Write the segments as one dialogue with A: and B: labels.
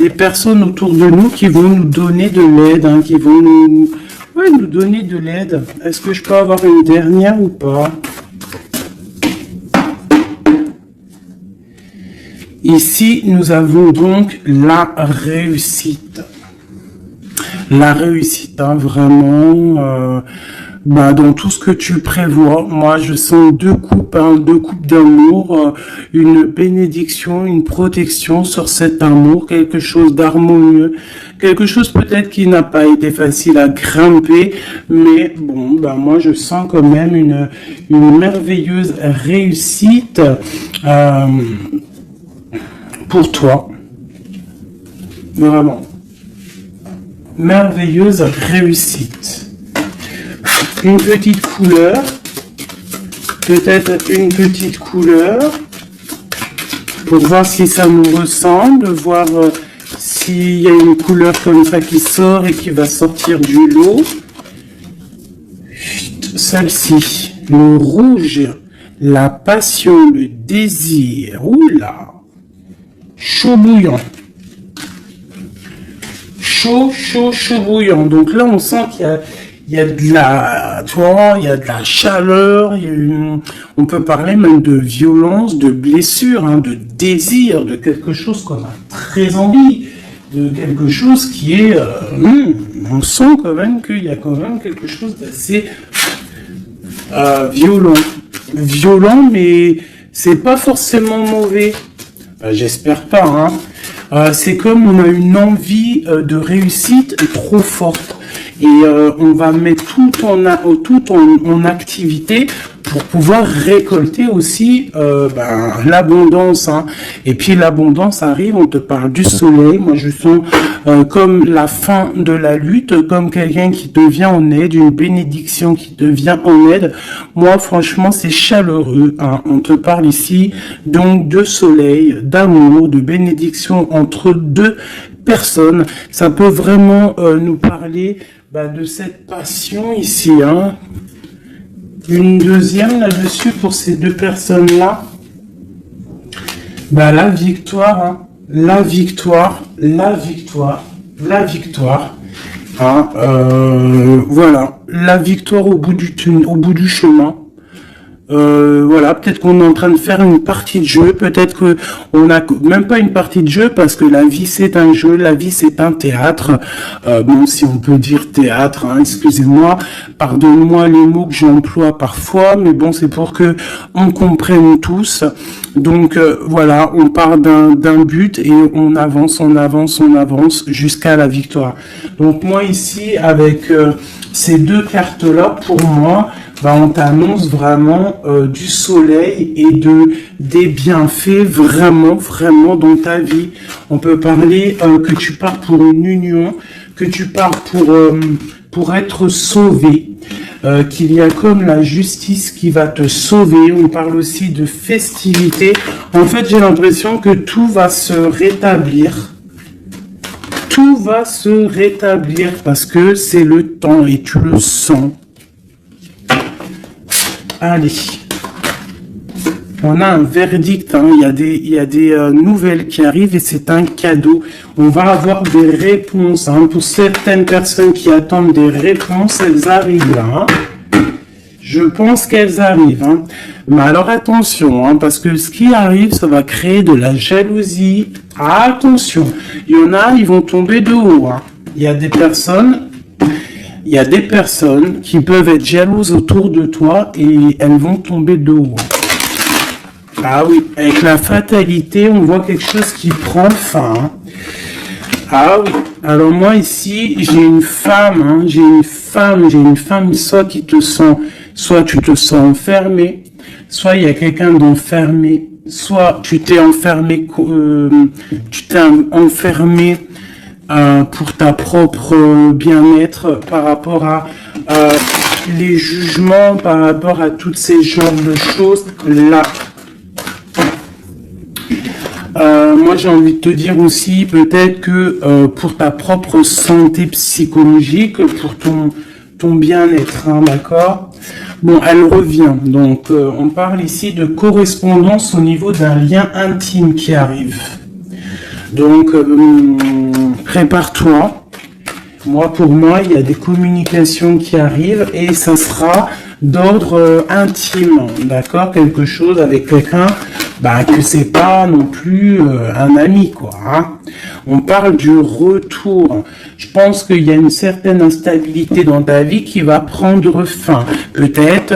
A: des personnes autour de nous qui vont nous donner de l'aide, hein, qui vont nous, ouais, nous donner de l'aide. Est-ce que je peux avoir une dernière ou pas? Ici, nous avons donc la réussite. La réussite, hein, vraiment, dans tout ce que tu prévois. Moi, je sens deux coupes d'amour, une bénédiction, une protection sur cet amour, quelque chose d'harmonieux, quelque chose peut-être qui n'a pas été facile à grimper, mais bon, moi, je sens quand même une merveilleuse réussite pour toi. Vraiment. Merveilleuse réussite. Une petite couleur, peut-être une petite couleur, pour voir si ça nous ressemble, voir s'il y a une couleur comme ça qui sort et qui va sortir du lot. Celle-ci, le rouge, la passion, le désir, oula, chaud bouillant. Chaud bouillant. Donc là, on sent qu'il y a de la, tu vois, il y a de la chaleur, on peut parler même de violence, de blessure, hein, de désir, de quelque chose qu'on a très envie, de quelque chose qui est, on sent quand même qu'il y a quand même quelque chose d'assez violent, mais c'est pas forcément mauvais. J'espère pas, hein. C'est comme on a une envie de réussite trop forte et on va mettre tout en activité pour pouvoir récolter aussi l'abondance, hein. Et puis l'abondance arrive, on te parle du soleil. Moi je sens comme la fin de la lutte, comme quelqu'un qui te vient en aide, une bénédiction qui te vient en aide. Moi franchement c'est chaleureux, hein. On te parle ici donc de soleil, d'amour, de bénédiction entre deux personnes. Ça peut vraiment nous parler de cette passion ici, hein. Une deuxième là-dessus pour ces deux personnes-là. La victoire, hein. La victoire. Hein, voilà, la victoire au bout du chemin. Voilà, peut-être qu'on est en train de faire une partie de jeu, peut-être que on n'a même pas une partie de jeu parce que la vie c'est un jeu, la vie c'est un théâtre. Bon, si on peut dire théâtre, hein, excusez-moi, pardonne-moi les mots que j'emploie parfois, mais bon, c'est pour que on comprenne tous. Donc voilà, on part d'un but et on avance jusqu'à la victoire. Donc moi ici avec ces deux cartes-là, pour moi, on t'annonce vraiment du soleil et des bienfaits vraiment dans ta vie. On peut parler que tu pars pour une union, que tu pars pour être sauvé, qu'il y a comme la justice qui va te sauver. On parle aussi de festivité. En fait, j'ai l'impression que tout va se rétablir. Tout va se rétablir parce que c'est le temps et tu le sens. Allez, on a un verdict, hein. Il y a des nouvelles qui arrivent et c'est un cadeau. On va avoir des réponses, hein. Pour certaines personnes qui attendent des réponses, elles arrivent là, hein. Je pense qu'elles arrivent, hein. Mais alors attention, hein, parce que ce qui arrive, ça va créer de la jalousie. Attention, il y en a, ils vont tomber de haut, hein. Il y a des personnes qui peuvent être jalouses autour de toi et elles vont tomber de haut. Ah oui, avec la fatalité, on voit quelque chose qui prend fin, hein. Ah oui, alors moi ici, j'ai une femme, hein, soit tu te sens enfermé, soit il y a quelqu'un d'enfermé, soit tu t'es enfermé, pour ta propre bien-être par rapport à les jugements, par rapport à toutes ces genres de choses là. Moi j'ai envie de te dire aussi peut-être que pour ta propre santé psychologique, pour ton bien-être, hein, d'accord. Bon, elle revient, donc on parle ici de correspondance au niveau d'un lien intime qui arrive. Donc, prépare-toi. Moi, pour moi, il y a des communications qui arrivent et ça sera d'ordre intime, d'accord? Quelque chose avec quelqu'un, que c'est pas non plus un ami, quoi. Hein. On parle du retour. Je pense qu'il y a une certaine instabilité dans ta vie qui va prendre fin. Peut-être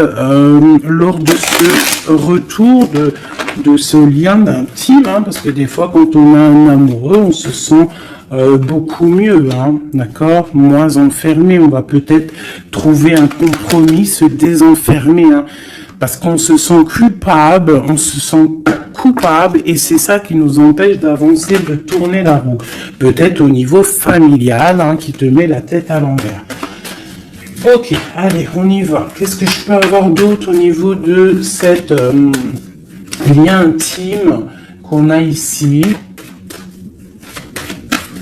A: lors de ce retour de ce lien d'intime, hein, parce que des fois, quand on a un amoureux, on se sent beaucoup mieux, hein, d'accord, moins enfermé. On va peut-être trouver un compromis, se désenfermer, hein, parce qu'on se sent coupable, et c'est ça qui nous empêche d'avancer, de tourner la roue. Peut-être au niveau familial, hein, qui te met la tête à l'envers. Ok, allez, on y va. Qu'est-ce que je peux avoir d'autre au niveau de cette lien intime qu'on a ici?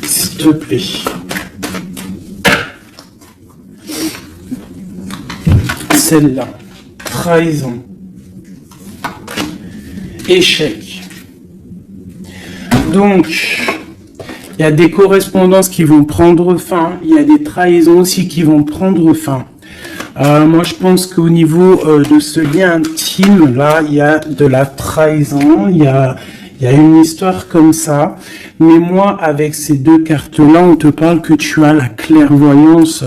A: S'il te plaît. Celle-là. Trahison. Échec. Donc, il y a des correspondances qui vont prendre fin. Il y a des trahisons aussi qui vont prendre fin. Moi, je pense qu'au niveau de ce lien intime, là, il y a de la trahison. Il y a une histoire comme ça. Mais moi, avec ces deux cartes-là, on te parle que tu as la clairvoyance,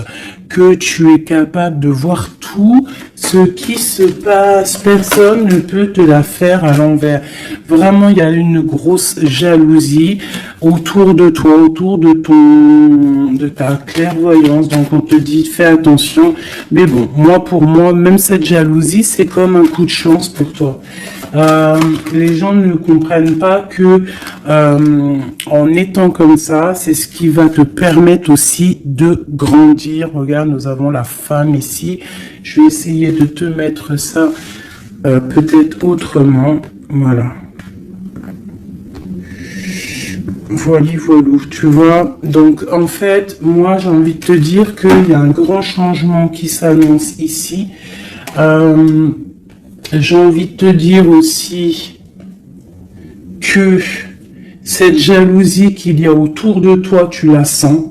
A: que tu es capable de voir tout ce qui se passe. Personne ne peut te la faire à l'envers. Vraiment, il y a une grosse jalousie autour de toi, autour de ta clairvoyance. Donc, on te dit, fais attention. Mais bon, pour moi, même cette jalousie, c'est comme un coup de chance pour toi. Les gens ne comprennent pas que en étant comme ça, c'est ce qui va te permettre aussi de grandir. Regarde, nous avons la femme ici. Je vais essayer de te mettre ça peut-être autrement. Voilà. Voilà, tu vois. Donc, en fait, moi, j'ai envie de te dire qu'il y a un grand changement qui s'annonce ici. J'ai envie de te dire aussi que cette jalousie qu'il y a autour de toi, tu la sens.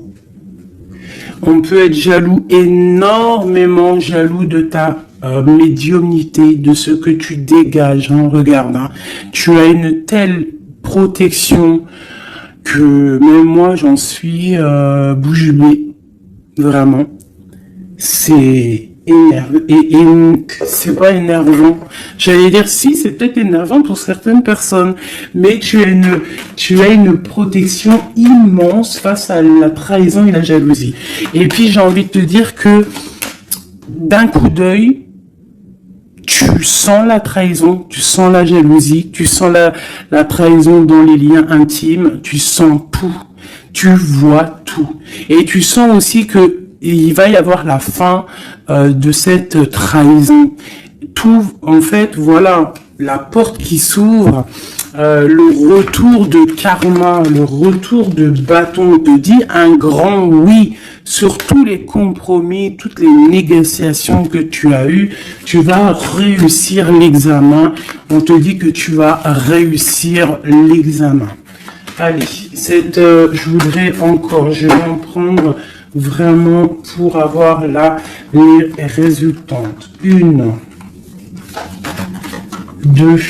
A: On peut être jaloux, énormément jaloux de ta médiumnité, de ce que tu dégages. Hein, regarde, hein. Tu as une telle protection que même moi, j'en suis bouche bée. Vraiment. C'est c'est pas énervant. J'allais dire si, c'est peut-être énervant pour certaines personnes, mais tu as une protection immense face à la trahison et la jalousie. Et puis j'ai envie de te dire que d'un coup d'œil, tu sens la trahison, tu sens la jalousie, tu sens la trahison dans les liens intimes, tu sens tout, tu vois tout. Et tu sens aussi que il va y avoir la fin de cette trahison. Tout, en fait, voilà, la porte qui s'ouvre, le retour de karma, le retour de bâton, on te dit un grand oui sur tous les compromis, toutes les négociations que tu as eues. Tu vas réussir l'examen. On te dit que tu vas réussir l'examen. Allez, je voudrais encore, je vais en prendre vraiment pour avoir là les résultantes. 1, 2,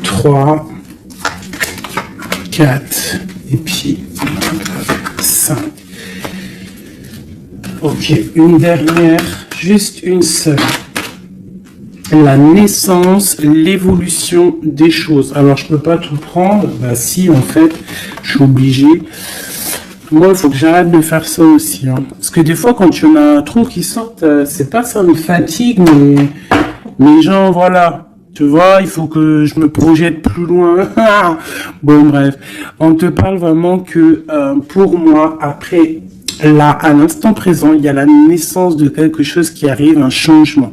A: 3, 4, et puis 5. Ok, une dernière, juste une seule. La naissance, l'évolution des choses. Alors, je peux pas tout prendre. Bah si, en fait, je suis obligé. Moi, il faut que j'arrête de faire ça aussi. Hein. Parce que des fois, quand tu en as trop qui sortent, c'est pas ça me fatigue, mais genre, voilà. Tu vois, il faut que je me projette plus loin. Bon, bref. On te parle vraiment que, pour moi, après, là, à l'instant présent, il y a la naissance de quelque chose qui arrive, un changement.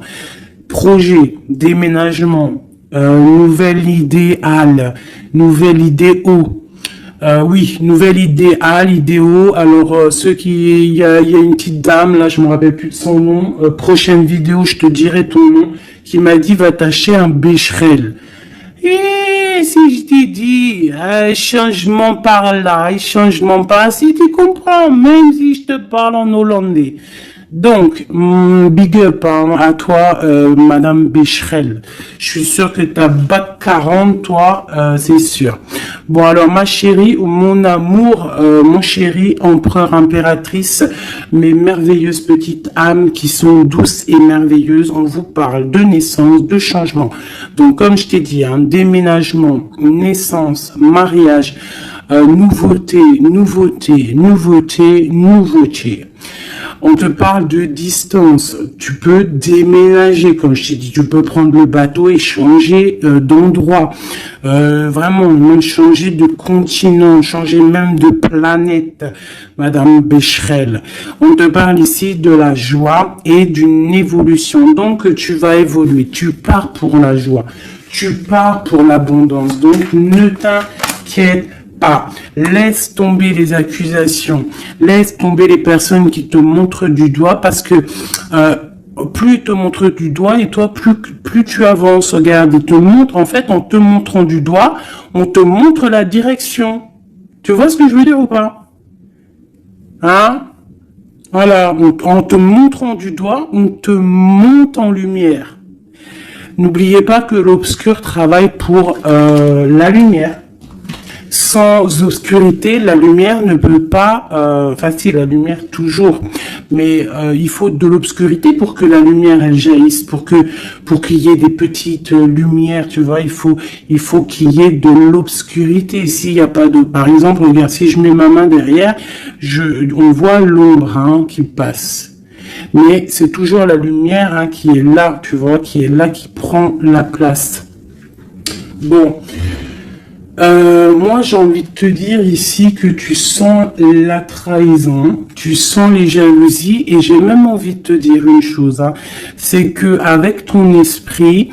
A: Projet, déménagement, nouvelle idéal, nouvelle idéo. Oui, nouvelle idéo. Alors, il y a une petite dame, là, je me rappelle plus de son nom. Prochaine vidéo, je te dirai ton nom, qui m'a dit, va t'acheter un Becherel. Et si je t'ai dit, changement par là, et changement par là, si tu comprends, même si je te parle en hollandais. Donc, big up hein, à toi, Madame Becherel. Je suis sûr que t'as bac 40, toi, c'est sûr. Bon, alors, ma chérie, mon amour, mon chéri, empereur, impératrice, mes merveilleuses petites âmes qui sont douces et merveilleuses, on vous parle de naissance, de changement. Donc, comme je t'ai dit, hein, déménagement, naissance, mariage, nouveauté, nouveauté, nouveauté, nouveauté. On te parle de distance. Tu peux déménager, comme je t'ai dit. Tu peux prendre le bateau et changer d'endroit. Vraiment, même changer de continent, changer même de planète, Madame Becherel. On te parle ici de la joie et d'une évolution. Donc, tu vas évoluer. Tu pars pour la joie. Tu pars pour l'abondance. Donc, ne t'inquiète pas. Laisse tomber les accusations, laisse tomber les personnes qui te montrent du doigt parce que plus ils te montrent du doigt et toi plus tu avances. Regarde, ils te montrent, en fait, en te montrant du doigt, on te montre la direction. Tu vois ce que je veux dire ou pas? Hein? Voilà, en te montrant du doigt, on te monte en lumière. N'oubliez pas que l'obscur travaille pour la lumière. Sans obscurité, la lumière ne peut pas, si la lumière toujours, mais il faut de l'obscurité pour que la lumière elle jaillisse, pour qu'il y ait des petites lumières, tu vois, il faut qu'il y ait de l'obscurité. S'il n'y a pas de, par exemple, regarde, si je mets ma main derrière, on voit l'ombre hein, qui passe. Mais c'est toujours la lumière hein, qui est là, tu vois, qui est là, qui prend la place. Bon. Moi, j'ai envie de te dire ici que tu sens la trahison, tu sens les jalousies, et j'ai même envie de te dire une chose, hein, c'est que avec ton esprit,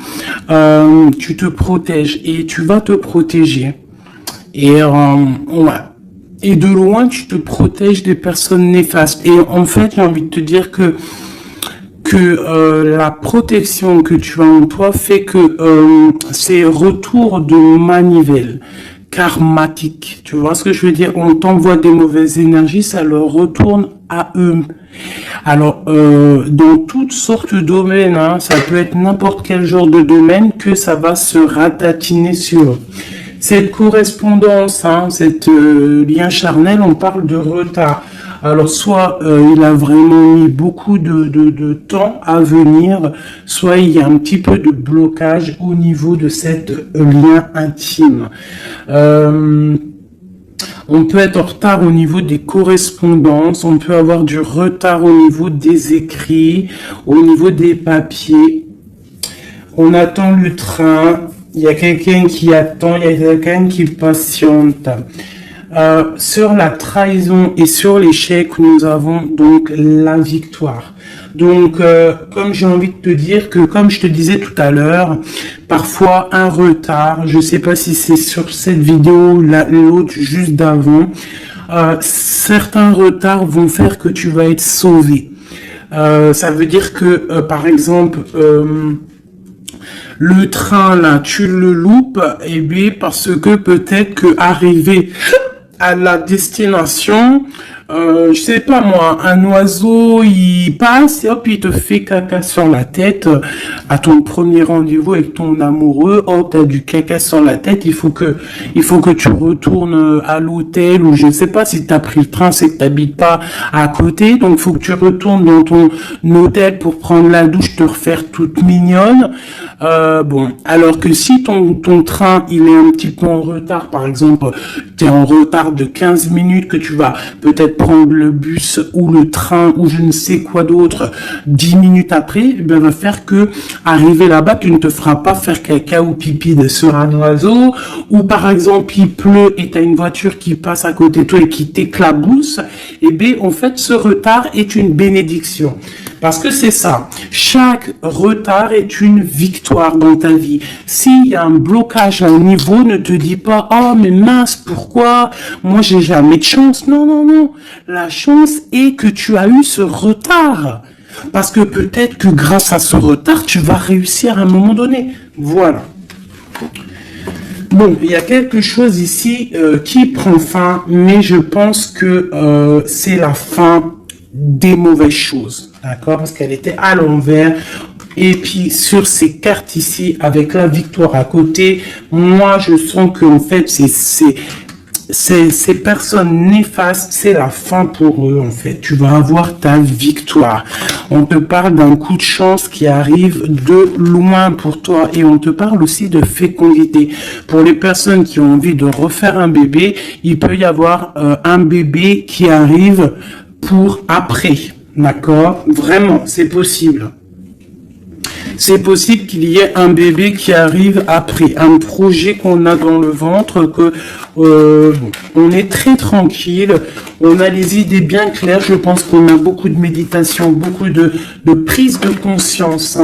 A: tu te protèges et tu vas te protéger. Et ouais. Et de loin, tu te protèges des personnes néfastes. Et en fait, j'ai envie de te dire que la protection que tu as en toi fait que c'est retour de manivelle karmatique. Tu vois ce que je veux dire? On t'envoie des mauvaises énergies, ça leur retourne à eux. Alors, dans toutes sortes de domaines, hein, ça peut être n'importe quel genre de domaine que ça va se ratatiner sur eux. Cette correspondance, hein, cette lien charnel, on parle de retard. Alors, soit il a vraiment mis beaucoup de temps à venir, soit il y a un petit peu de blocage au niveau de cette lien intime. On peut être en retard au niveau des correspondances, on peut avoir du retard au niveau des écrits, au niveau des papiers. On attend le train, il y a quelqu'un qui attend, il y a quelqu'un qui patiente. Sur la trahison et sur l'échec, nous avons donc la victoire. Donc, comme j'ai envie de te dire que, comme je te disais tout à l'heure, parfois un retard, je sais pas si c'est sur cette vidéo ou l'autre juste d'avant, certains retards vont faire que tu vas être sauvé. Ça veut dire que, par exemple, le train là, tu le loupes, et bien parce que peut-être que arrivé à la destination, je sais pas moi, un oiseau il passe et hop il te fait caca sur la tête à ton premier rendez-vous avec ton amoureux. Oh, t'as du caca sur la tête, il faut que tu retournes à l'hôtel, ou je sais pas, si t'as pris le train, c'est que t'habites pas à côté, donc faut que tu retournes dans ton hôtel pour prendre la douche, te refaire toute mignonne. Bon, alors que si ton train il est un petit peu en retard, par exemple, t'es en retard de 15 minutes, que tu vas peut-être prendre le bus ou le train ou je ne sais quoi d'autre 10 minutes après, eh bien, va faire que arriver là-bas, tu ne te feras pas faire caca ou pipi sur un oiseau, ou par exemple il pleut et tu as une voiture qui passe à côté de toi et qui t'éclabousse. Eh bien, en fait, ce retard est une bénédiction. Parce que c'est ça. Chaque retard est une victoire dans ta vie. S'il y a un blocage à un niveau, ne te dis pas, oh, mais mince, pourquoi? Moi, j'ai jamais de chance. Non, non, non. La chance est que tu as eu ce retard. Parce que peut-être que grâce à ce retard, tu vas réussir à un moment donné. Voilà. Bon, il y a quelque chose ici qui prend fin, mais je pense que c'est la fin des mauvaises choses, d'accord? Parce qu'elle était à l'envers. Et puis sur ces cartes ici, avec la victoire à côté, moi je sens que en fait ces personnes néfastes, c'est la fin pour eux en fait. Tu vas avoir ta victoire. On te parle d'un coup de chance qui arrive de loin pour toi et on te parle aussi de fécondité. Pour les personnes qui ont envie de refaire un bébé, il peut y avoir un bébé qui arrive pour après. D'accord? Vraiment, c'est possible. C'est possible qu'il y ait un bébé qui arrive après, un projet qu'on a dans le ventre, que on est très tranquille, on a les idées bien claires. Je pense qu'on a beaucoup de méditation, beaucoup de prise de conscience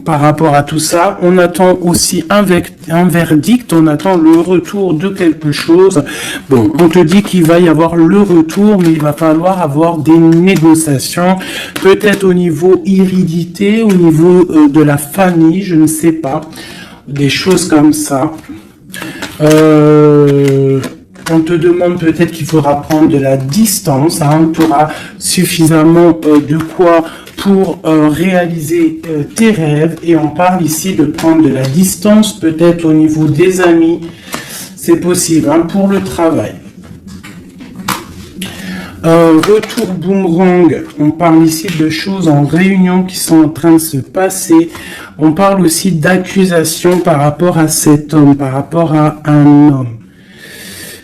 A: par rapport à tout ça. On attend aussi un verdict, on attend le retour de quelque chose. Bon, on te dit qu'il va y avoir le retour, mais il va falloir avoir des négociations, peut-être au niveau hérédité, au niveau de la famille, je ne sais pas, des choses comme ça. On te demande peut-être qu'il faudra prendre de la distance, tu auras suffisamment de quoi pour réaliser tes rêves, et on parle ici de prendre de la distance, peut-être au niveau des amis, c'est possible, pour le travail. Retour boomerang, on parle ici de choses en réunion qui sont en train de se passer. On parle aussi d'accusations par rapport à cet homme, par rapport à un homme.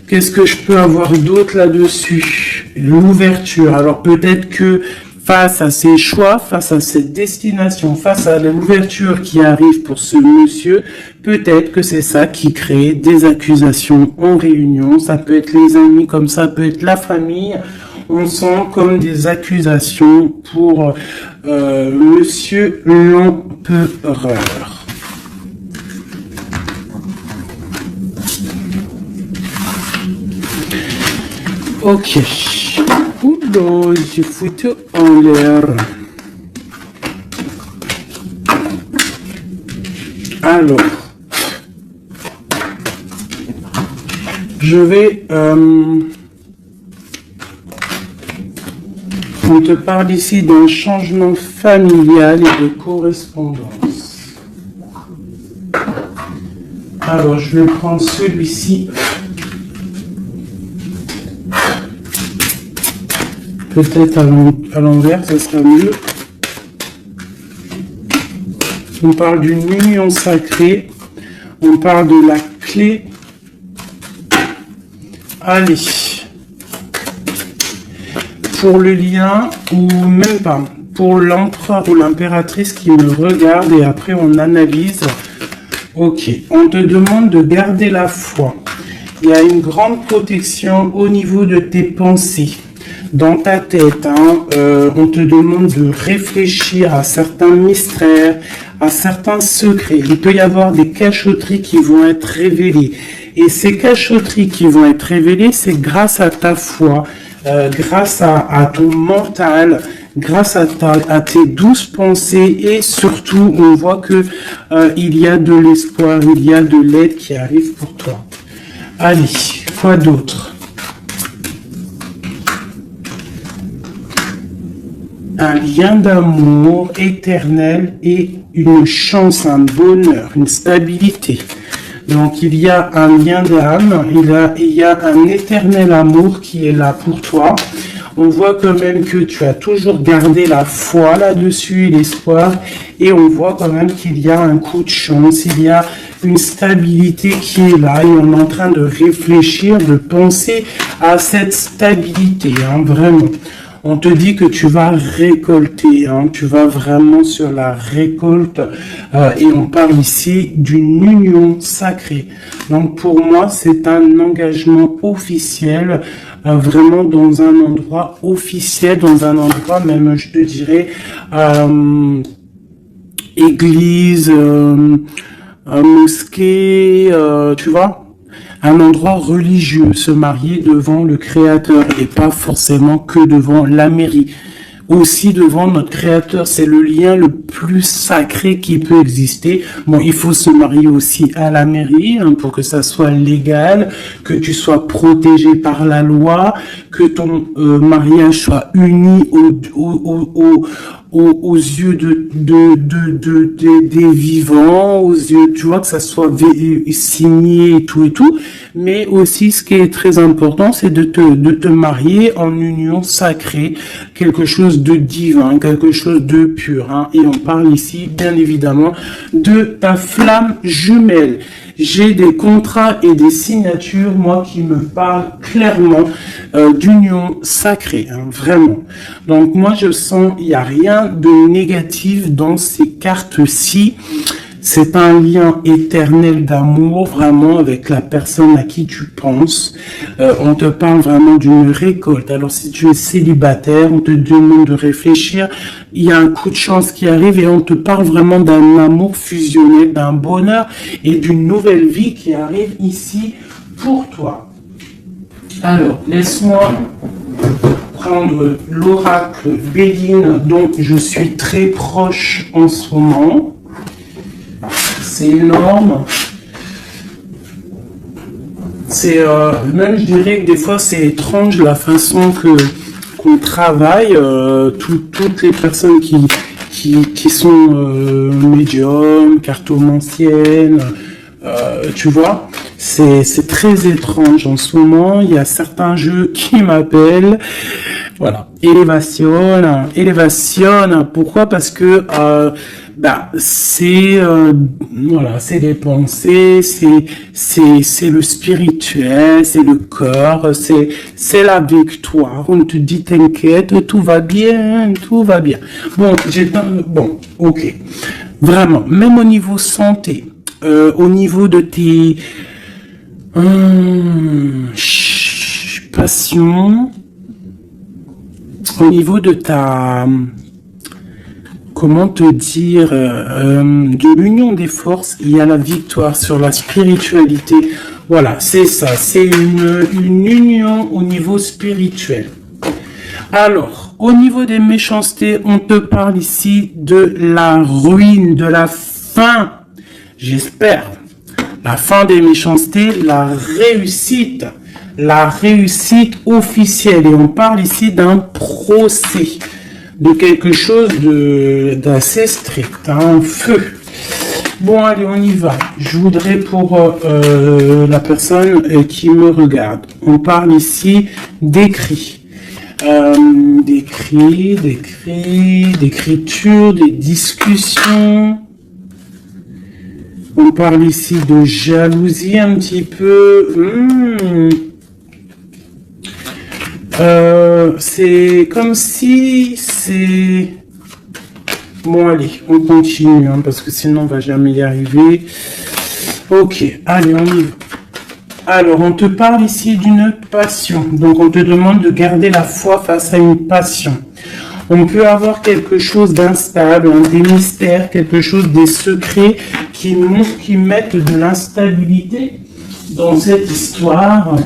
A: Qu'est-ce que je peux avoir d'autre là-dessus? L'ouverture. Alors peut-être que face à ses choix, face à cette destination, face à l'ouverture qui arrive pour ce monsieur, peut-être que c'est ça qui crée des accusations en réunion. Ça peut être les amis, comme ça peut être la famille. On sent comme des accusations pour monsieur l'empereur. Ok. Oula, j'ai foutu en l'air. Alors, je vais... on te parle ici d'un changement familial et de correspondance. Alors, je vais prendre celui-ci. Peut-être à l'envers, ça sera mieux. On parle d'une union sacrée. On parle de la clé. Allez. Pour le lien, ou même pas. Pour l'empereur ou l'impératrice qui me regarde et après on analyse. Ok. On te demande de garder la foi. Il y a une grande protection au niveau de tes pensées. Dans ta tête, on te demande de réfléchir à certains mystères, à certains secrets. Il peut y avoir des cachotteries qui vont être révélées. Et ces cachotteries qui vont être révélées, c'est grâce à ta foi, grâce à ton mental, grâce à tes douces pensées, et surtout, on voit que il y a de l'espoir, il y a de l'aide qui arrive pour toi. Allez, quoi d'autre? Un lien d'amour éternel et une chance, un bonheur, une stabilité. Donc il y a un lien d'âme, il y a un éternel amour qui est là pour toi. On voit quand même que tu as toujours gardé la foi là-dessus, l'espoir, et on voit quand même qu'il y a un coup de chance, il y a une stabilité qui est là, et on est en train de réfléchir, de penser à cette stabilité, vraiment. On te dit que tu vas récolter, tu vas vraiment sur la récolte, et on parle ici d'une union sacrée. Donc pour moi, c'est un engagement officiel, vraiment dans un endroit officiel, dans un endroit même, je te dirais, église, mosquée, tu vois. Un endroit religieux, se marier devant le Créateur et pas forcément que devant la mairie. aussi devant notre Créateur. C'est le lien le plus sacré qui peut exister. Bon, il faut se marier aussi à la mairie hein, pour que ça soit légal, que tu sois protégé par la loi, que ton mariage soit uni aux yeux des vivants, aux yeux, tu vois, que ça soit signé et tout. Mais aussi, ce qui est très important, c'est de te marier en union sacrée, quelque chose de divin, quelque chose de pur. Hein. Et on parle ici, bien évidemment, de ta flamme jumelle. J'ai des contrats et des signatures, moi, qui me parlent clairement d'union sacrée, hein, vraiment. Donc, moi, je sens, il n'y a rien de négatif dans ces cartes-ci. C'est un lien éternel d'amour, vraiment, avec la personne à qui tu penses. On te parle vraiment d'une récolte. Alors, si tu es célibataire, on te demande de réfléchir. Il y a un coup de chance qui arrive et on te parle vraiment d'un amour fusionnel, d'un bonheur et d'une nouvelle vie qui arrive ici pour toi. Alors, laisse-moi prendre l'oracle Béline dont je suis très proche en ce moment. C'est énorme. C'est même je dirais que des fois c'est étrange la façon qu'on travaille. Toutes les personnes qui sont médiums, cartomanciennes, tu vois, c'est très étrange en ce moment. Il y a certains jeux qui m'appellent. Voilà, élévation. Pourquoi? Parce que c'est voilà, c'est les pensées, c'est le spirituel, c'est le corps, c'est la victoire. On te dit t'inquiète, tout va bien. Bon, ok. Vraiment, même au niveau santé, au niveau de tes passions, au niveau de ta comment te dire, de l'union des forces, il y a la victoire sur la spiritualité. Voilà, c'est ça, c'est une union au niveau spirituel. Alors, au niveau des méchancetés, on te parle ici de la ruine, de la fin, j'espère, la fin des méchancetés, la réussite officielle. Et on parle ici d'un procès, de quelque chose d'assez strict, hein, feu. Bon, allez, on y va. Je voudrais pour la personne qui me regarde, on parle ici d'écrit. D'écriture, des discussions. On parle ici de jalousie un petit peu. C'est comme si c'est... Bon, allez, on continue, hein, parce que sinon on va jamais y arriver. Ok, allez, on y va. Alors, on te parle ici d'une passion. Donc, on te demande de garder la foi face à une passion. On peut avoir quelque chose d'instable, hein, des mystères, quelque chose, des secrets qui mettent de l'instabilité dans cette histoire.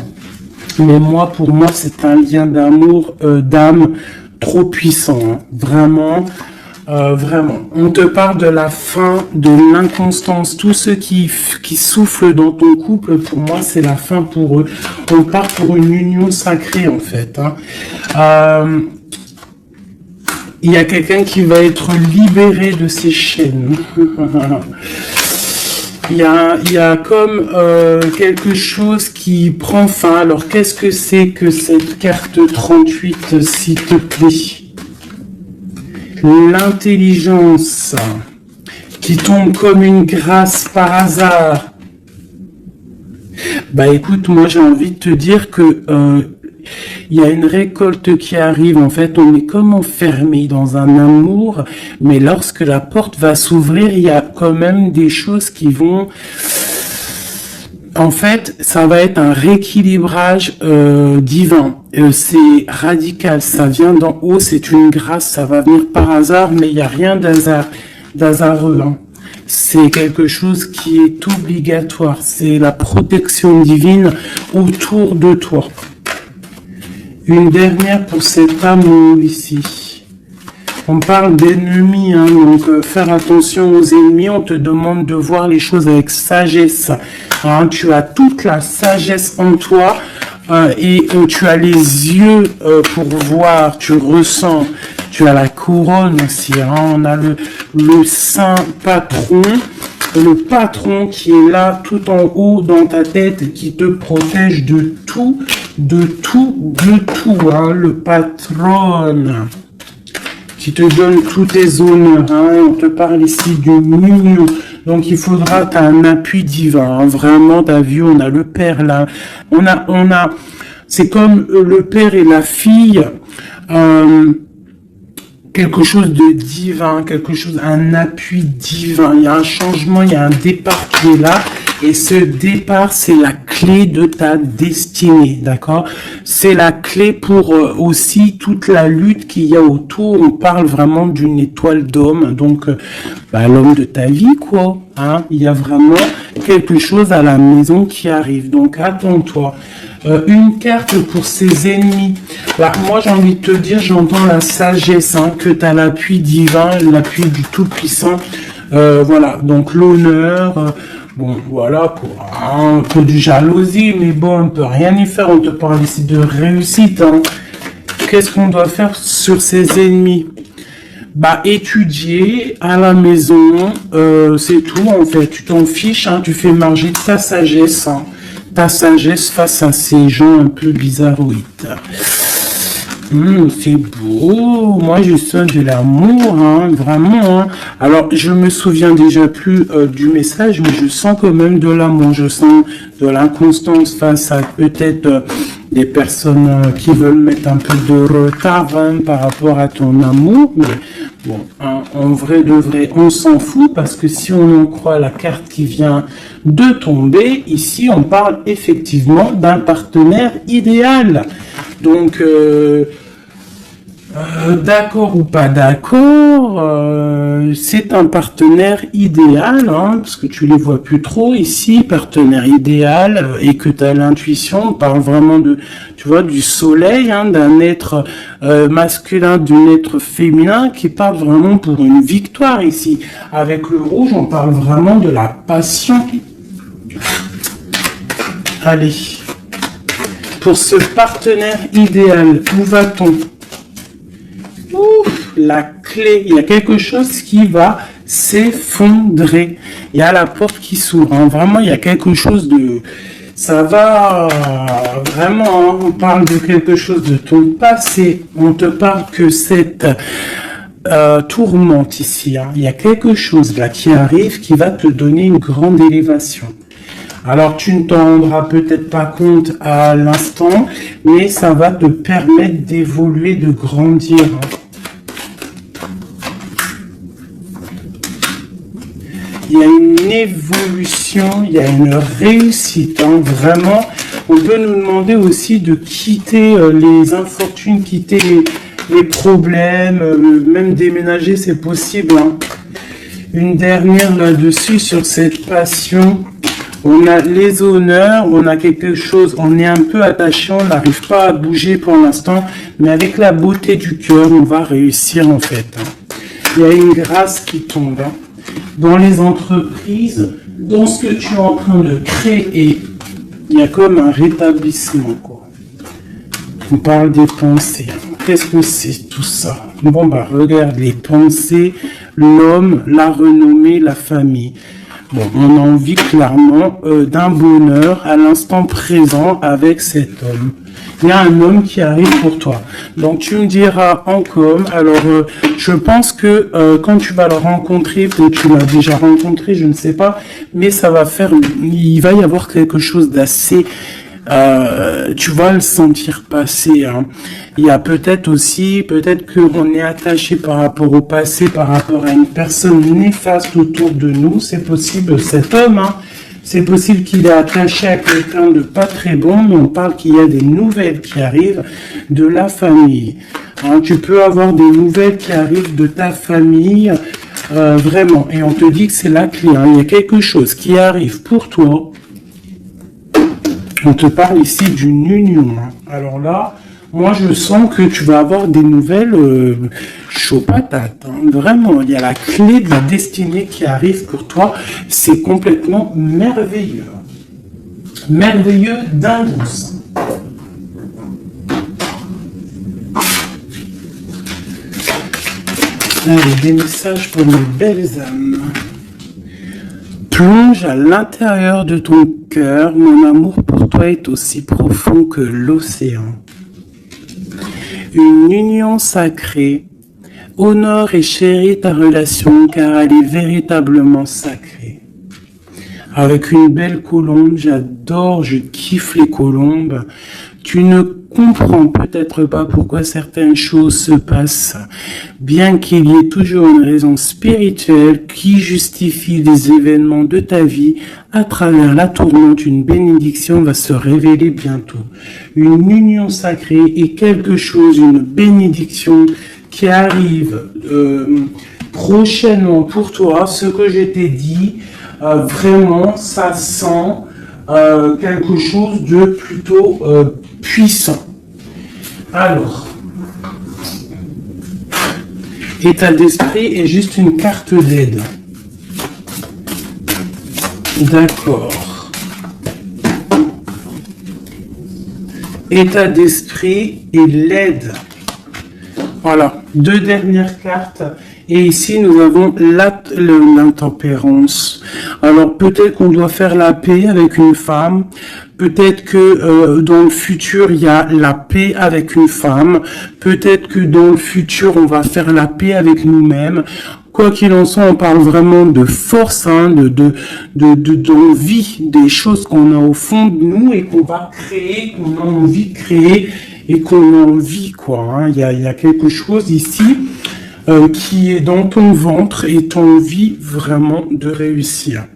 A: Mais moi, pour moi, c'est un lien d'amour, d'âme trop puissant. Hein. Vraiment. On te parle de la fin, de l'inconstance. Tous ceux qui soufflent dans ton couple, pour moi, c'est la fin pour eux. On part pour une union sacrée, en fait. Hein. Il y a quelqu'un qui va être libéré de ses chaînes. Il y a comme quelque chose qui prend fin. Alors, qu'est-ce que c'est que cette carte 38, s'il te plaît? L'intelligence qui tombe comme une grâce par hasard. Bah écoute, moi j'ai envie de te dire que il y a une récolte qui arrive. En fait, on est comme enfermé dans un amour, mais lorsque la porte va s'ouvrir, il y a quand même des choses qui vont... En fait, ça va être un rééquilibrage divin. C'est radical, ça vient d'en haut, c'est une grâce, ça va venir par hasard, mais il n'y a rien d'hasardeux. Hein. C'est quelque chose qui est obligatoire. C'est la protection divine autour de toi. Une dernière pour cet amour ici. On parle d'ennemis, hein, donc faire attention aux ennemis. On te demande de voir les choses avec sagesse. Hein, tu as toute la sagesse en toi et tu as les yeux pour voir, tu ressens. Tu as la couronne aussi. Hein, on a le saint patron. Le patron qui est là tout en haut dans ta tête, qui te protège de tout, hein, le patron qui te donne tous tes honneurs, hein, on te parle ici d'une union, donc il faudra, tu as un appui divin, hein, vraiment, t'as vu, on a le père là, on a, c'est comme le père et la fille, quelque chose de divin, quelque chose, un appui divin. Il y a un changement, il y a un départ qui est là. Et ce départ, c'est la clé de ta destinée, d'accord? C'est la clé pour aussi toute la lutte qu'il y a autour. On parle vraiment d'une étoile d'homme, donc l'homme de ta vie, quoi. Hein? Il y a vraiment quelque chose à la maison qui arrive. Donc attends-toi. Une carte pour ses ennemis. Là, moi, j'ai envie de te dire, j'entends la sagesse, hein, que tu as l'appui divin, l'appui du Tout-Puissant. Voilà, donc l'honneur. Bon, voilà, pour un peu de jalousie, mais bon, on peut rien y faire. On te parle ici de réussite. Hein. Qu'est-ce qu'on doit faire sur ses ennemis? Étudier à la maison, c'est tout, en fait. Tu t'en fiches, hein, tu fais marger ta sagesse, hein. Ta sagesse face à ces gens un peu bizarroïdes. C'est beau, moi je sens de l'amour, hein, vraiment. Hein. Alors je me souviens déjà plus du message, mais je sens quand même de l'amour, je sens de l'inconstance face à peut-être des personnes qui veulent mettre un peu de retard hein, par rapport à ton amour. Mais bon, hein, en vrai de vrai, on s'en fout parce que si on en croit la carte qui vient de tomber, ici on parle effectivement d'un partenaire idéal. Donc, d'accord ou pas d'accord, c'est un partenaire idéal, hein, parce que tu les vois plus trop ici, partenaire idéal, et que tu as l'intuition, on parle vraiment de, tu vois, du soleil, hein, d'un être masculin, d'un être féminin, qui parle vraiment pour une victoire ici. Avec le rouge, on parle vraiment de la passion. Allez. Pour ce partenaire idéal, où va-t-on? Ouf, la clé, il y a quelque chose qui va s'effondrer. Il y a la porte qui s'ouvre. Hein. Vraiment, il y a quelque chose de... Ça va vraiment, hein, on parle de quelque chose de ton passé. On te parle que cette tourmente ici. Hein. Il y a quelque chose là qui arrive qui va te donner une grande élévation. Alors, tu ne t'en rendras peut-être pas compte à l'instant, mais ça va te permettre d'évoluer, de grandir. Il y a une évolution, il y a une réussite. Hein, vraiment, on peut nous demander aussi de quitter les infortunes, quitter les problèmes, même déménager, c'est possible. Hein. Une dernière là-dessus sur cette passion. On a les honneurs, on a quelque chose, on est un peu attaché, on n'arrive pas à bouger pour l'instant, mais avec la beauté du cœur, on va réussir en fait. Il y a une grâce qui tombe. Hein. Dans les entreprises, dans ce que tu es en train de créer, il y a comme un rétablissement. Quoi. On parle des pensées. Qu'est-ce que c'est tout ça? Bon, regarde les pensées, l'homme, la renommée, la famille. Bon, on a envie clairement d'un bonheur à l'instant présent avec cet homme. Il y a un homme qui arrive pour toi. Donc tu me diras en com. Alors je pense que quand tu vas le rencontrer, peut-être tu l'as déjà rencontré, je ne sais pas, mais ça va faire, il va y avoir quelque chose d'assez, tu vas le sentir passer. Hein. Il y a peut-être aussi, peut-être qu'on est attaché par rapport au passé, par rapport à une personne néfaste autour de nous. C'est possible, cet homme, hein, c'est possible qu'il est attaché à quelqu'un de pas très bon, mais on parle qu'il y a des nouvelles qui arrivent de la famille. Hein, tu peux avoir des nouvelles qui arrivent de ta famille, vraiment. Et on te dit que c'est la clé. Hein. Il y a quelque chose qui arrive pour toi. On te parle ici d'une union. Hein. Alors là, moi je sens que tu vas avoir des nouvelles chaud patate. Hein. Vraiment, il y a la clé de la destinée qui arrive pour toi. C'est complètement merveilleux. Merveilleux d'indus. Allez, des messages pour les belles âmes. Plonge à l'intérieur de ton cœur. Mon amour pour toi est aussi profond que l'océan. Une union sacrée. Honore et chéris ta relation car elle est véritablement sacrée. Avec une belle colombe, j'adore, je kiffe les colombes. Tu ne comprends peut-être pas pourquoi certaines choses se passent, bien qu'il y ait toujours une raison spirituelle qui justifie les événements de ta vie. À travers la tourmente, une bénédiction va se révéler bientôt. Une union sacrée est quelque chose, une bénédiction qui arrive prochainement pour toi. Ce que je t'ai dit, vraiment, ça sent quelque chose de plutôt puissant. Alors, état d'esprit est juste une carte d'aide. D'accord. État d'esprit et l'aide. Voilà, deux dernières cartes. Et ici, nous avons l'intempérance. Alors, peut-être qu'on doit faire la paix avec une femme. Peut-être que dans le futur, il y a la paix avec une femme. Peut-être que dans le futur, on va faire la paix avec nous-mêmes. Quoi qu'il en soit, on parle vraiment de force, hein, d'envie, des choses qu'on a au fond de nous et qu'on va créer, qu'on a envie de créer et qu'on a envie, quoi. Hein. Il y a quelque chose ici qui est dans ton ventre et tu as envie vraiment de réussir.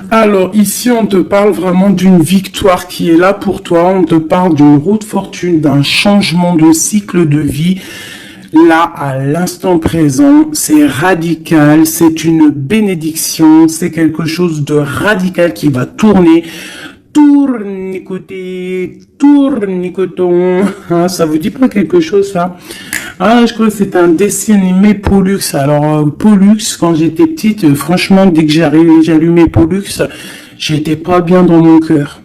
A: Alors ici, on te parle vraiment d'une victoire qui est là pour toi. On te parle d'une roue de fortune, d'un changement de cycle de vie. Là, à l'instant présent, c'est radical, c'est une bénédiction, c'est quelque chose de radical qui va tourner. Tournicoton. Ah, ça vous dit pas quelque chose, ça? Ah, je crois que c'est un dessin animé Pollux. Alors, Pollux, quand j'étais petite, franchement, dès que j'allumais Pollux, j'étais pas bien dans mon cœur.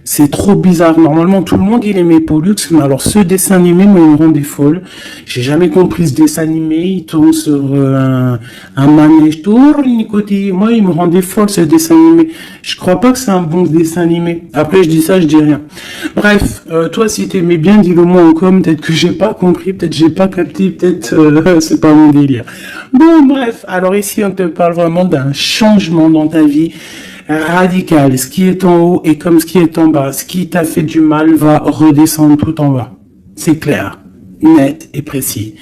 A: C'est trop bizarre. Normalement, tout le monde, il aimait Pollux, mais alors ce dessin animé, moi, il me rendait folle. J'ai jamais compris ce dessin animé. Il tourne sur un manège. Tournicotis. Moi, il me rendait folle, ce dessin animé. Je crois pas que c'est un bon dessin animé. Après, je dis ça, je dis rien. Bref, toi, si t'aimais bien, dis-le moi en com. Peut-être que j'ai pas compris, peut-être j'ai pas capté, peut-être c'est pas mon délire. Bon, bref. Alors ici, on te parle vraiment d'un changement dans ta vie. Radical, ce qui est en haut est comme ce qui est en bas. Ce qui t'a fait du mal va redescendre tout en bas. C'est clair, net et précis.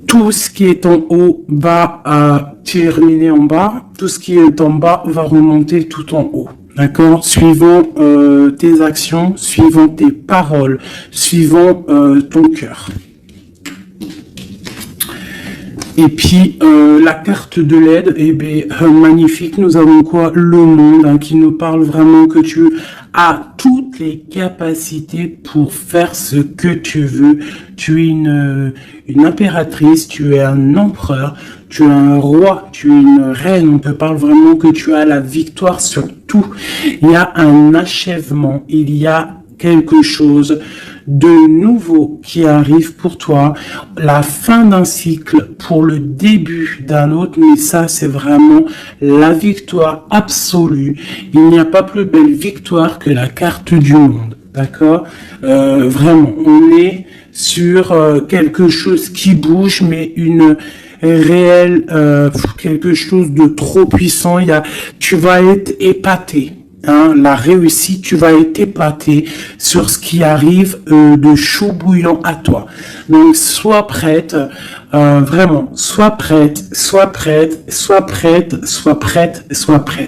A: Tout ce qui est en haut va terminer en bas. Tout ce qui est en bas va remonter tout en haut. D'accord? Suivant tes actions, suivant tes paroles, suivant ton cœur. Et puis, la carte de l'aide, eh bien, magnifique. Nous avons quoi? Le monde, hein, qui nous parle vraiment que tu as toutes les capacités pour faire ce que tu veux. Tu es une impératrice, tu es un empereur, tu es un roi, tu es une reine. On te parle vraiment que tu as la victoire sur tout. Il y a un achèvement, il y a quelque chose de nouveau qui arrive pour toi, la fin d'un cycle pour le début d'un autre, mais ça c'est vraiment la victoire absolue. Il n'y a pas plus belle victoire que la carte du monde, d'accord? Vraiment, on est sur quelque chose qui bouge, mais une réelle, quelque chose de trop puissant. Tu vas être épaté. Hein, la réussite, tu vas être épaté sur ce qui arrive de chaud bouillant à toi. Donc, sois prête, vraiment, sois prête, sois prête, sois prête, sois prête, sois prête.